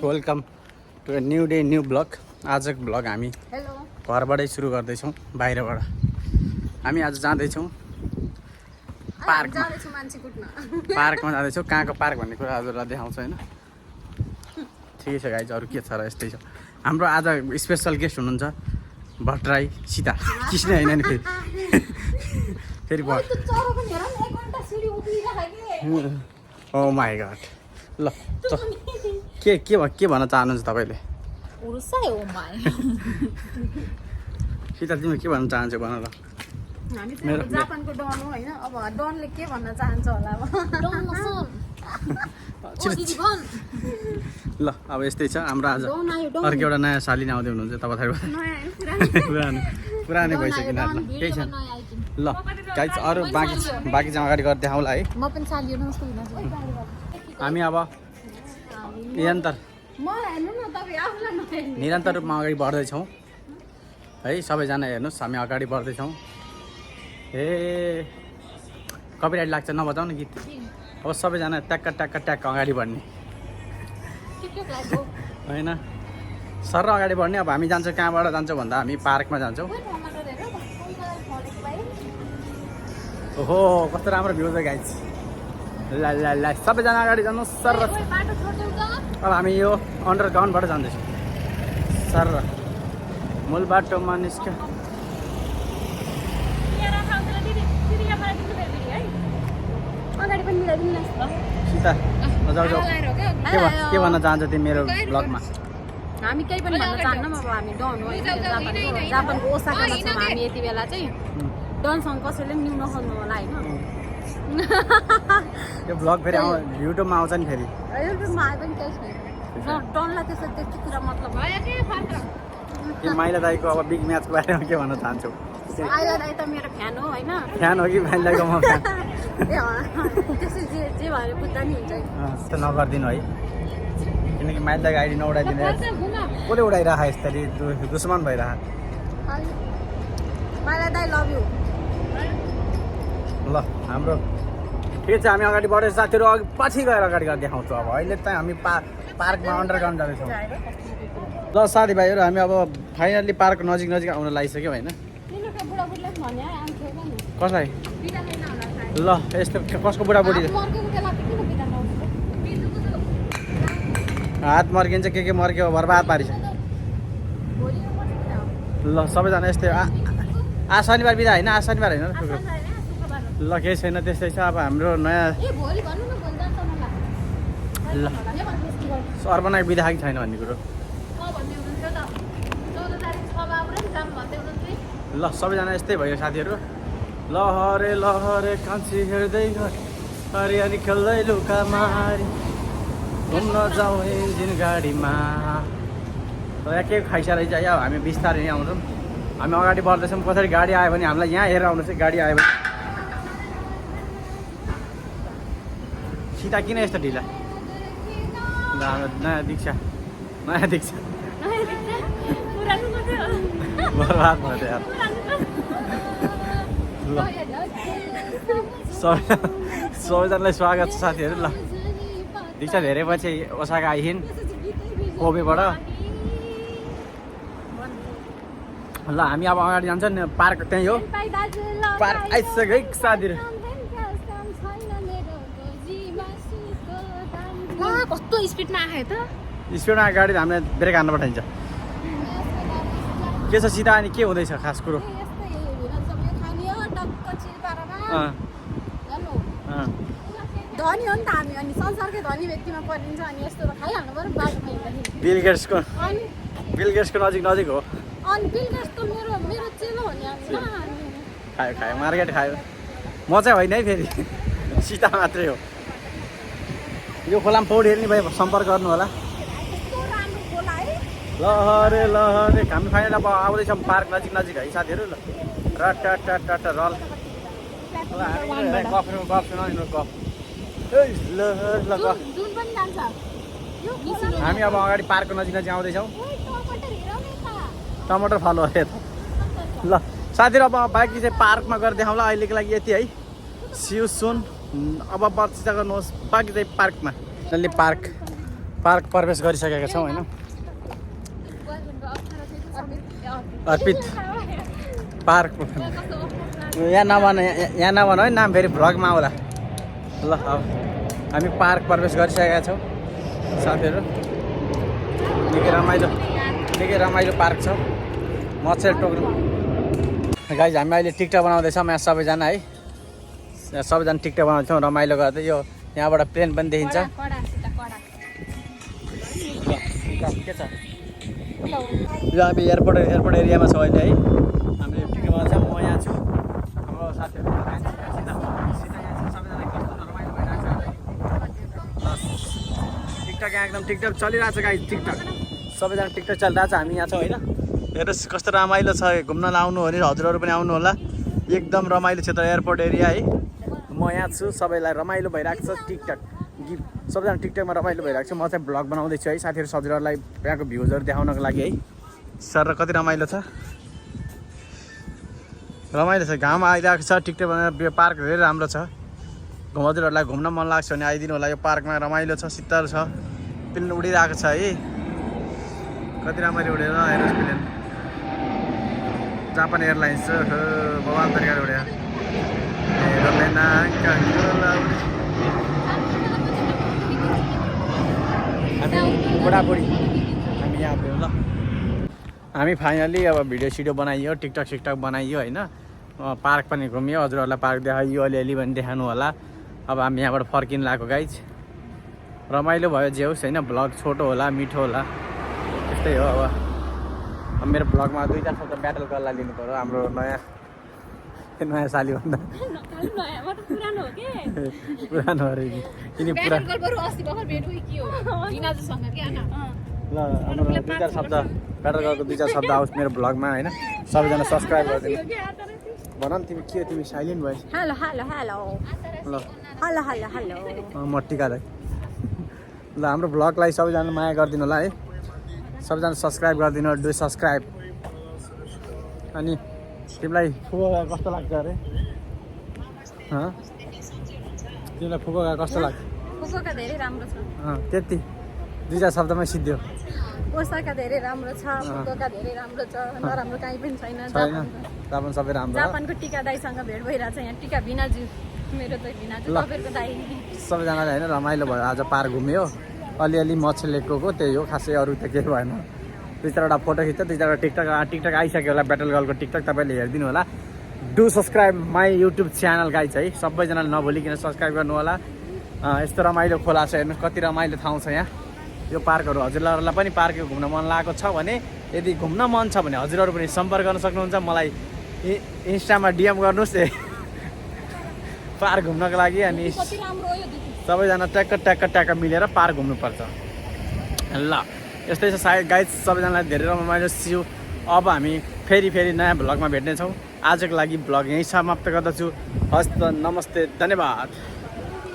Welcome to a new day new blog. आजको blog हामी घरबाटै सुरु गर्दैछौँ, बाहिरबाट। हामी आज जाँदैछौँ पार्कमा। पार्कमा जाँदैछौँ। कहाँको पार्क भन्ने कुरा हजुरलाई देखाउँछ होइन। ठिकै छ गाइज, अरू के छ र यस्तै छ। हाम्रो आज स्पेसल गेस्ट हुनुहुन्छ भट्टराई सीता। कृष्ण होइन नि फेरि ओ माई गड। ल के भन्न चाहनुहुन्छ तपाईँले? सीता तिमी के भन्न चाहन्छौ भन ल। हामी चाहिँ जापानको डन हो होइन। अब डनले के भन्न चाहन्छ होला अब। ल अब यस्तै छ हाम्रो आज। अर्को एउटा नयाँ सालिन आउँदै हुनुहुन्छ तपाईँ पुरानै भइसक्यो न। केही छैन ल गाइज, अरू बाँकी चाहिँ अगाडि गरेर देखाउँला है। म पनि सालियो नमस्ते भन्न। हामी अब निरन्तर रूपमा अगाडि बढ्दैछौँ है। सबैजना हेर्नुहोस्, हामी अगाडि बढ्दैछौँ। ए कपिराइट लाग्छ नबजाऊ न गीत। अब सबैजना ट्याक्क ट्याक्क ट्याक्क अगाडि बढ्ने होइन, सर अगाडि बढ्ने। अब हामी जान्छौँ कहाँबाट जान्छौँ भन्दा हामी पार्कमा जान्छौँ। ओहो कस्तो राम्रो भ्यू छ गाइज। ल ल ल सबैजना अगाडि जानु सर। अब हामी यो अन्डरग्राउन्डबाट जाँदैछौँ सर। मूल बाटोमा निस्क्यो। सीता जाऊ जाऊ। के भन्न चाहन्छ तिमी मेरो ब्लगमा? हामी केही पनि भन्न चाहन्नौँ। अब हामी डन हो, जापानको ओसाकामा छौँ हामी यति बेला चाहिँ। डनसँग कसैले पनि न्यु नखल्नु होला होइन। यो ब्लग फेरि युट्युबमा आउँछ नि फेरि। युट्युबमा आए पनि केही छैन। डनलाई त्यसो त्यति कुरा मतलब तिमी माइला दाईको अब बिग म्याचको बारेमा के भन्न चाहन्छौ? माइला दाई त मेरो फ्यान हो होइन। फ्यान हो कि माइला दाईको म फ्यान? त्यसै जे भएर बुझ्दा नि हुन्छ। त्यस्तो नगरिदिनु है, किनकि माइला दाईको आइडी नउडाइदिनु। कसले उडाइरह यसरी दुश्मन भइरह। माइला दाई लभ यु। ल हाम्रो ठिक छ, हामी अगाडि बढेर साथीहरू अघि पछि गएर अगाडि गएर देखाउँछौँ। अब अहिले त हामी पार्कमा अन्डरग्राउन्ड जाँदैछौँ। ल साथीभाइहरू, हामी अब फाइनल्ली पार्क नजिक आउन लागिसक्यो होइन। कसलाई? ल यस्तो कसको बुढाबुढी हात मर्किन्छ, के मर्क्यो बर्बाद पारिसक्यो। ल सबैजना यस्तै। आज शनिबार बिदा होइन, आज शनिबार होइन। ल केही छैन, त्यस्तै छ। अब हाम्रो नयाँ ल अर्बनाको बिदा खाएको छैन भन्ने कुरो। ल सबैजना यस्तै भयो साथीहरू। लहरे लहरे कान्छी हेर्दै हरियाली खेल्दै लुका मारी घुम्न जाउँ इन्जिन गाडीमा। के खाइसकेर चाहिँ अब हामी बिस्तारै यहीँ आउँछौँ। हामी अगाडि बढ्दैछौँ। कसरी गाडी आयो भने हामीलाई यहाँ हेरेर आउनुहोस्। गाडी आयो भने सीता किन यस्तो ढिला? नयाँ दीक्षा बर्बाद भयो त यार। ल सबैजनालाई स्वागत छ साथीहरू। ल दीक्षा धेरै पछि ओसाका आइहिन् कोबेबाट। ल हामी अब अगाडि जान्छ नि। पार्क त्यहीँ हो, पार्क आइसक्यो है साथीहरू। कस्तो स्पिडमा आयो त। स्पिडमा गाडी हामीले ब्रेक हान्न पठाइन्छ। के छ सीता अनि के हुँदैछ खास कुरो? धनी हो नि त हामी, अनि संसारकै धनी व्यक्तिमा परिन्छ। अनि यस्तो त खाइहाल्नु पर्यो बाटोमा हिँड्दाखेरि। बिल गेट्सको नजिक हो। अनि बिल गेट्स त मेरो चेलो हो नि। खायो मार्केट खायो। म चाहिँ होइन है, फेरि सीता मात्रै हो। यो खोलामा पौडी हेर्ने भए सम्पर्क गर्नु होला। लहरे लहरे हामी फाइनल अब आउँदैछौँ पार्क नजिक है साथीहरू। ल रट रल हामी अब अगाडि पार्कको नजिक आउँदैछौँ। टमाटर फलो अरे त। ल साथीहरू अब बाँकी चाहिँ पार्कमा गएर देखाउँला। अहिलेको लागि यति है। सियु सुन। अब बच्चा गर्नुहोस् बाँकी चाहिँ पार्कमा। पार्क पार्क प्रवेश गरिसकेका छौँ होइन। अर्पित पार्क यहाँ नभन है नाम फेरि भ्लगमा आउला। ल अब हामी पार्क प्रवेश गरिसकेका छौँ साथीहरू। निकै रमाइलो पार्क छ। मच्छर टोक्नु गाइज हामी अहिले टिकटक बनाउँदैछौँ यहाँ सबैजना है। यहाँ सबैजना टिकटक बनाउँदैछौँ रमाइलो गर्दै। यो यहाँबाट प्लेन पनि देखिन्छ। के छ यो हामी एयरपोर्ट एरियामा छ अहिले है। हामीले टिकटक बनाउँछ। म यहाँ छु, हाम्रो साथीहरू टिकटक यहाँ एकदम टिकटक चलिरहेको छ गाइज। टिकटक सबैजना टिकटक चलिरहेको छ। हामी यहाँ छौँ होइन। हेर्नुहोस् कस्तो रमाइलो छ। घुम्न आउनु हो भने हजुरहरू पनि आउनु होला। एकदम रमाइलो क्षेत्र एयरपोर्ट एरिया है। म यहाँ छु, सबैलाई रमाइलो भइरहेको छ। टिकटक सबैजना टिकटकमा रमाइलो भइरहेको छ। म चाहिँ भ्लग बनाउँदैछु है साथीहरू, हजुरहरूलाई यहाँको भ्युजहरू देखाउनको लागि है। सर कति रमाइलो छ, रमाइलो छ। घाम आइरहेको छ। टिकटक बनाएर पार्क धेरै राम्रो छ। हजुरहरूलाई घुम्न मन लाग्छ भने आइदिनु होला। यो पार्कमा रमाइलो छ, शीतल छ, प्लेन उडिरहेको छ है। कति राम्ररी उडेर हेर्नुहोस् प्लेन। जापान एयरलाइन्स बवाल तरिकाले उड्यो। हामी बुढाबुढी हामी यहाँ आयो ल। हामी फाइनली अब भिडियो सिडियो बनाइयो, टिकटक सिकटक बनाइयो होइन। पार्क पनि घुमियो, हजुरहरूलाई पार्क देखाइयो अलिअलि पनि देखाउनु होला। अब हामी यहाँबाट फर्किनु लागेको गाइज। रमाइलो भयो जे होस् होइन। भ्लग छोटो होला, मिठो होला, त्यस्तै हो। अब मेरो भ्लगमा 2-4 शब्द ब्याटल गर्ला लिनु पऱ्यो। हाम्रो नयाँ साली भन्दा पुरानो अरे किन पुरा। ल हाम्रो 2-4 शब्द ब्याटल गरेको 2-4 शब्द आओस् मेरो भ्लगमा होइन। सबैजना सब्सक्राइब गरिदिनु। भन न तिमी के हो, तिमी साइलेन्ट भएछ। हेलो हेलो हेलो ल हेलो हेलो हेलो म टिकालाई ल हाम्रो भ्लगलाई सबैजना माया गरिदिनु होला है। सबैजना सब्सक्राइब गरिदिनु। Do subscribe. अनि तिमीलाई फुगा कस्तो लाग्छ अरे? तिमीलाई फुगा कस्तो लाग्छ? पोसाका धेरै राम्रो छ। त्यति 2-4 शब्दमै सिद्धियो। पोसाका धेरै राम्रो छ, फुगा धेरै राम्रो छ, नराम्रो काहीँ पनि छैन। जापान सबै राम्रो। जापानको टिका दाईसँग भेट भइरहेछ यहाँ। टिका भिनाजु मेरो त भिनाजु, तपाईँको दाई। सबैजनाले होइन रमाइलो भयो। आज पार्क घुम्यो, अलिअलि मच्छर लेकोको त्यही हो, खासै अरू त केही भएन। 2-4वटा फोटो खिच्छ, 2-4वटा टिकटक आइसक्यो होला। ब्याटल गर्लको टिकटक तपाईँले हेरिदिनु होला। Do subscribe my YouTube channel guys है। सबैजनाले नभुलिकन सब्सक्राइब गर्नु होला। यस्तो रमाइलो खोला छ हेर्नुहोस्, कति रमाइलो ठाउँ छ यहाँ। यो पार्कहरू हजुरहरूलाई पनि पार्क घुम्न मन लागेको छ भने, यदि घुम्न मन छ भने हजुरहरू पनि सम्पर्क गर्न सक्नुहुन्छ। मलाई इन्स्टामा डिएम गर्नुहोस् पार्क घुम्नको लागि। अनि सबैजना ट्याक्क मिलेर पार्क घुम्नुपर्छ ल। यस्तै छ सायद गाइज। सबैजनालाई धेरै रमाइलो सिउ। अब हामी फेरि नयाँ भ्लगमा भेट्नेछौँ। आजको लागि भ्लग यहीँ समाप्त गर्दछु। हस्त नमस्ते, धन्यवाद।